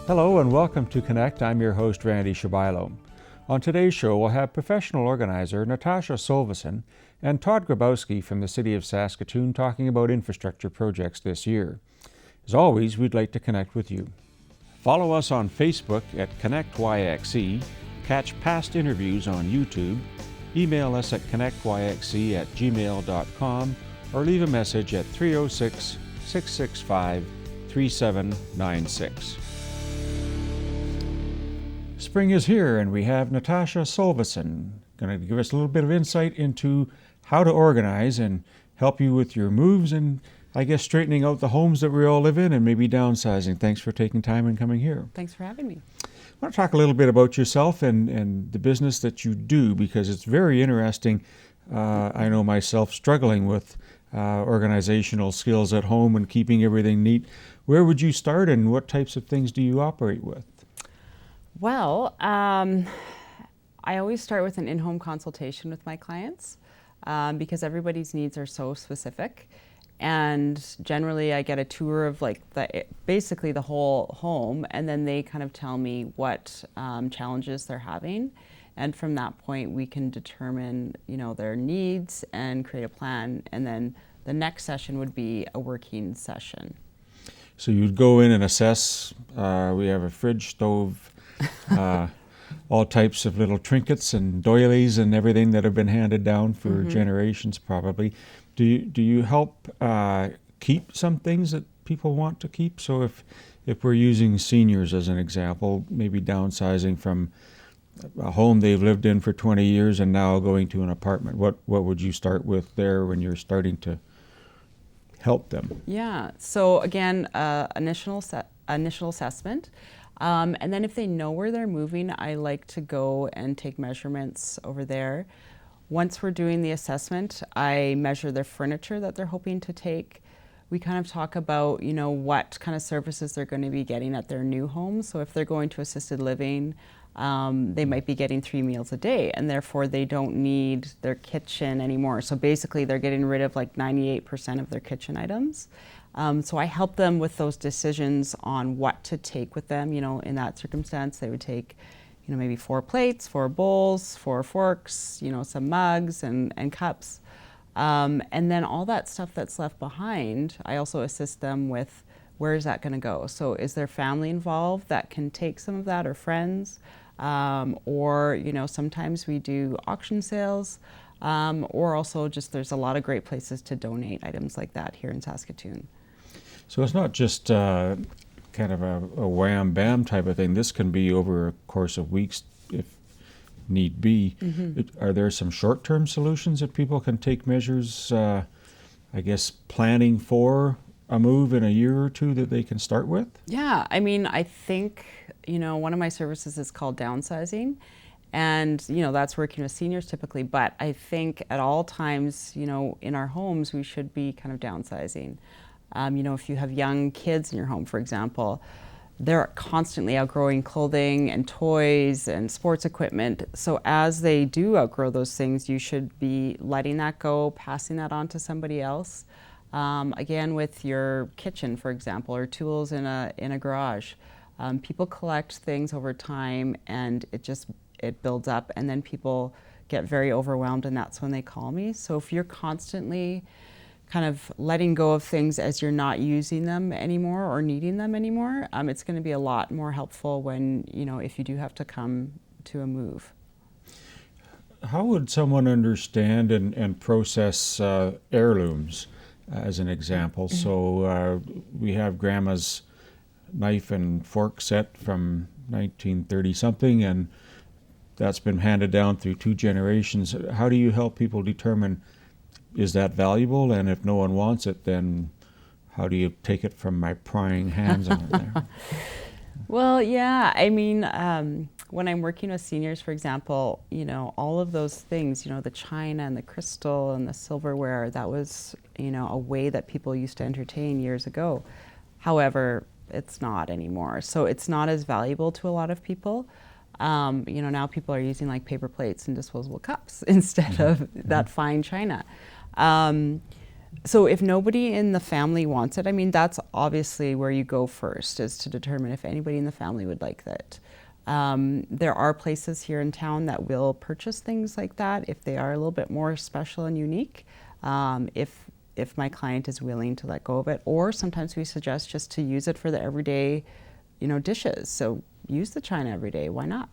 Hello and welcome to Connect. I'm your host, Randy Shabailo. On today's show, we'll have professional organizer Natasha Solvason and Todd Grabowski from the City of Saskatoon talking about infrastructure projects this year. As always, we'd like to connect with you. Follow us on Facebook at ConnectYXE, catch past interviews on YouTube, email us at connectyxe@gmail.com, or leave a message at 306-665-3796. Spring is here, and we have Natasha Solvason going to give us a little bit of insight into how to organize and help you with your moves and, I guess, straightening out the homes that we all live in and maybe downsizing. Thanks for taking time and coming here. Thanks for having me. I want to talk a little bit about yourself and the business that you do, because it's very interesting. I know myself struggling with organizational skills at home and keeping everything neat. Where would you start, and what types of things do you operate with? Well, I always start with an in-home consultation with my clients because everybody's needs are so specific. And generally I get a tour of basically the whole home, and then they kind of tell me what challenges they're having. And from that point we can determine, their needs and create a plan. And then the next session would be a working session. So you'd go in and assess. We have a fridge, stove, all types of little trinkets and doilies and everything that have been handed down for generations probably. Do you help keep some things that people want to keep? So if we're using seniors as an example, maybe downsizing from a home they've lived in for 20 years and now going to an apartment, what would you start with there when you're starting to help them? Yeah, so again, initial assessment. And then if they know where they're moving, I like to go and take measurements over there. Once we're doing the assessment, I measure their furniture that they're hoping to take. We kind of talk about, what kind of services they're going to be getting at their new home. So if they're going to assisted living, they might be getting 3 meals a day, and therefore they don't need their kitchen anymore. So basically they're getting rid of 98% of their kitchen items. So I help them with those decisions on what to take with them. In that circumstance, they would take, maybe 4 plates, 4 bowls, 4 forks, some mugs and cups. And then all that stuff that's left behind, I also assist them with, where is that going to go? So is there family involved that can take some of that, or friends? Or, sometimes we do auction sales, or also just there's a lot of great places to donate items like that here in Saskatoon. So it's not just kind of a wham-bam type of thing. This can be over a course of weeks if need be. Are there some short-term solutions that people can take measures, planning for a move in a year or two that they can start with? Yeah, I think, one of my services is called Downsizing. And, that's working with seniors typically. But I think at all times, in our homes, we should be kind of downsizing. If you have young kids in your home, for example, they're constantly outgrowing clothing and toys and sports equipment. So as they do outgrow those things, you should be letting that go, passing that on to somebody else. Again, with your kitchen, for example, or tools in a garage, people collect things over time, and it builds up, and then people get very overwhelmed, and that's when they call me. So if you're constantly kind of letting go of things as you're not using them anymore or needing them anymore, it's going to be a lot more helpful when, if you do have to come to a move. How would someone understand and process heirlooms, as an example? So we have Grandma's knife and fork set from 1930-something, and that's been handed down through 2 generations. How do you help people determine, is that valuable? And if no one wants it, then how do you take it from my prying hands on it there? Well, yeah, when I'm working with seniors, for example, all of those things, the china and the crystal and the silverware, that was, a way that people used to entertain years ago. However, it's not anymore. So it's not as valuable to a lot of people. Now people are using paper plates and disposable cups instead of that fine china. So if nobody in the family wants it, I mean, that's obviously where you go first, is to determine if anybody in the family would like that. There are places here in town that will purchase things like that if they are a little bit more special and unique. If my client is willing to let go of it, or sometimes we suggest just to use it for the everyday, dishes. So use the china every day. Why not?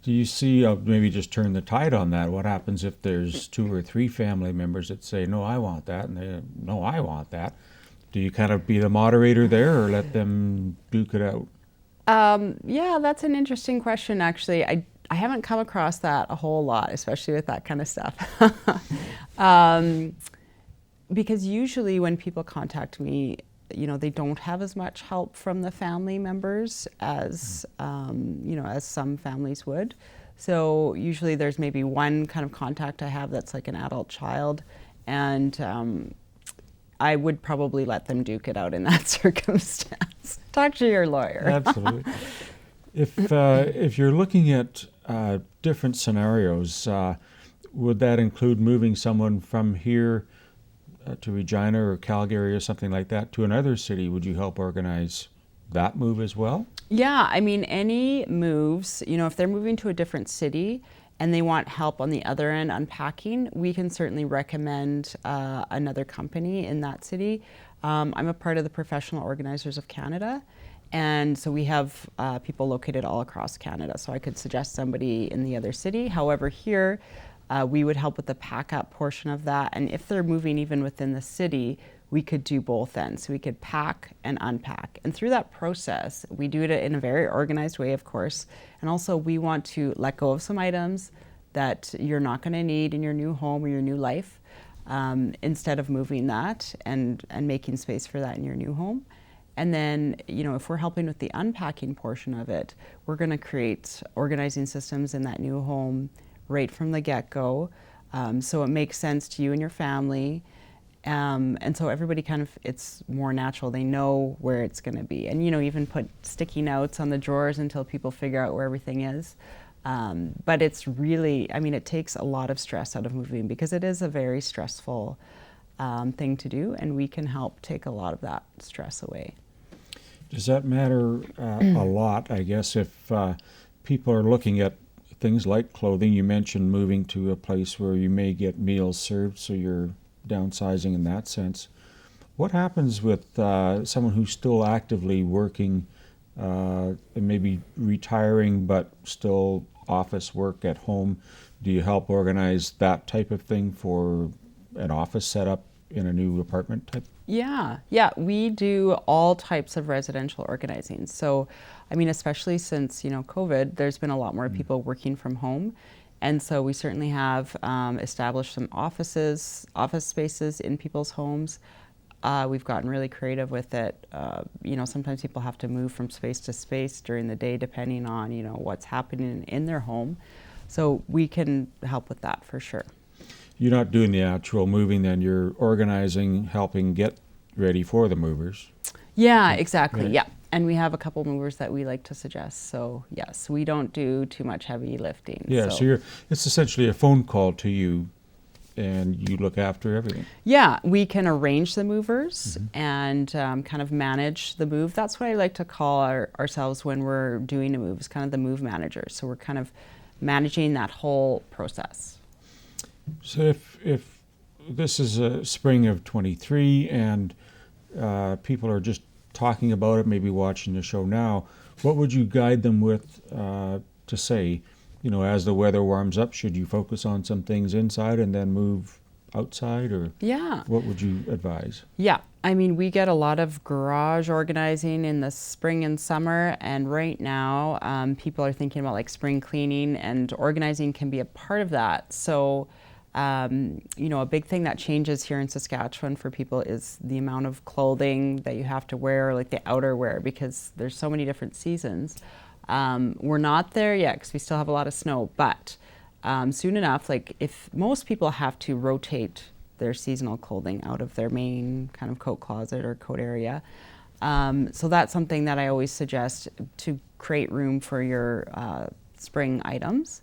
Do you see, maybe just turn the tide on that? What happens if there's 2 or 3 family members that say, no, I want that, and they, no, I want that? Do you kind of be the moderator there, or let them duke it out? Yeah, that's an interesting question, actually. I haven't come across that a whole lot, especially with that kind of stuff. Because usually when people contact me, they don't have as much help from the family members as, as some families would. So usually there's maybe one kind of contact I have that's like an adult child, and I would probably let them duke it out in that circumstance. Talk to your lawyer. Absolutely. If you're looking at different scenarios, would that include moving someone from here to Regina or Calgary or something like that to another city? Would you help organize that move as well? Yeah, I mean, any moves, if they're moving to a different city and they want help on the other end unpacking, we can certainly recommend another company in that city. I'm a part of the Professional Organizers of Canada, and so we have people located all across Canada. So I could suggest somebody in the other city. However, here, we would help with the pack up portion of that. And if they're moving even within the city, we could do both ends. So we could pack and unpack. And through that process, we do it in a very organized way, of course. And also we want to let go of some items that you're not going to need in your new home or your new life, instead of moving that and making space for that in your new home. And then, if we're helping with the unpacking portion of it, we're going to create organizing systems in that new home right from the get-go, so it makes sense to you and your family, and so everybody it's more natural. They know where it's going to be, and even put sticky notes on the drawers until people figure out where everything is. But it's really, it takes a lot of stress out of moving, because it is a very stressful thing to do, and we can help take a lot of that stress away. Does that matter a lot, I guess, if people are looking at things like clothing? You mentioned moving to a place where you may get meals served, so you're downsizing in that sense. What happens with someone who's still actively working and maybe retiring but still office work at home? Do you help organize that type of thing for an office setup in a new apartment type? Yeah, we do all types of residential organizing. So, especially since, COVID, there's been a lot more people working from home. And so we certainly have established some office spaces in people's homes. We've gotten really creative with it. Sometimes people have to move from space to space during the day, depending on, what's happening in their home. So we can help with that for sure. You're not doing the actual moving then, you're organizing, helping get ready for the movers. Yeah, exactly, Right. yeah. And we have a couple movers that we like to suggest. So yes, we don't do too much heavy lifting. Yeah, so it's essentially a phone call to you and you look after everything. Yeah, we can arrange the movers and kind of manage the move. That's what I like to call ourselves when we're doing a move, is kind of the move managers. So we're kind of managing that whole process. So if this is a spring of 23 and people are just talking about it, maybe watching the show now, what would you guide them with to say, as the weather warms up, should you focus on some things inside and then move outside, or what would you advise? Yeah, we get a lot of garage organizing in the spring and summer, and right now people are thinking about like spring cleaning, and organizing can be a part of that. So a big thing that changes here in Saskatchewan for people is the amount of clothing that you have to wear, like the outerwear, because there's so many different seasons. We're not there yet because we still have a lot of snow, but soon enough, like if most people have to rotate their seasonal clothing out of their main kind of coat closet or coat area. So that's something that I always suggest, to create room for your spring items,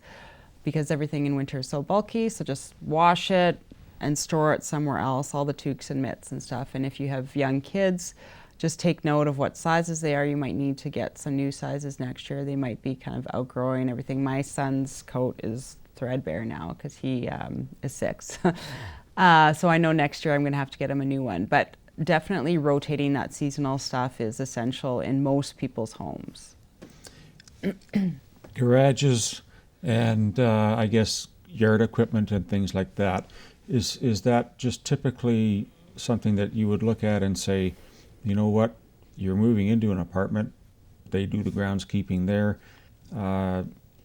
because everything in winter is so bulky. So just wash it and store it somewhere else, all the toques and mitts and stuff. And if you have young kids, just take note of what sizes they are. You might need to get some new sizes next year. They might be kind of outgrowing everything. My son's coat is threadbare now because he is 6. So I know next year I'm going to have to get him a new one. But definitely rotating that seasonal stuff is essential in most people's homes. Garages and I guess yard equipment and things like that. Is that just typically something that you would look at and say, you know what, you're moving into an apartment, they do the groundskeeping there,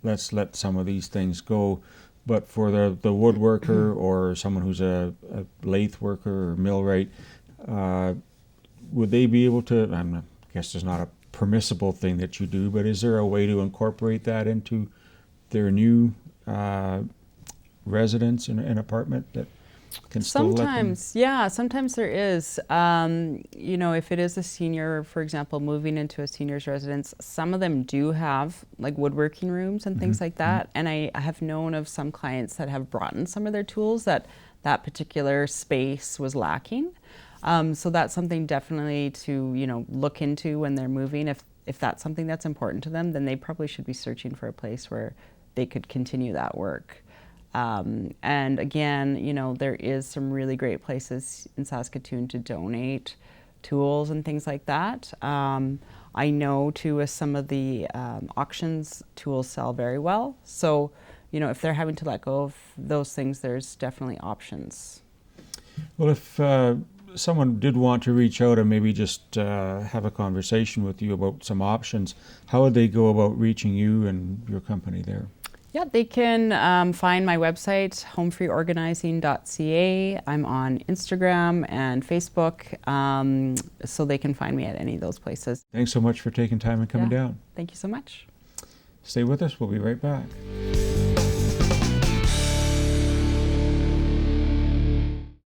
let's let some of these things go. But for the woodworker or someone who's a lathe worker or millwright, would they be able to, I guess there's not a permissible thing that you do, but is there a way to incorporate that into their new residence in an apartment that can still sometimes, yeah, sometimes there is. You know, if it is a senior, for example, moving into a senior's residence, some of them do have like woodworking rooms and things like that. And I have known of some clients that have brought in some of their tools that particular space was lacking. So that's something definitely to, you know, look into when they're moving. If that's something that's important to them, then they probably should be searching for a place where they could continue that work. And again, you know, there is some really great places in Saskatoon to donate tools and things like that. I know too, with some of the auctions, tools sell very well. So, you know, if they're having to let go of those things, there's definitely options. Well, if someone did want to reach out and maybe just have a conversation with you about some options, how would they go about reaching you and your company there? Yeah, they can find my website, homefreeorganizing.ca. I'm on Instagram and Facebook, so they can find me at any of those places. Thanks so much for taking time and coming down. Thank you so much. Stay with us. We'll be right back.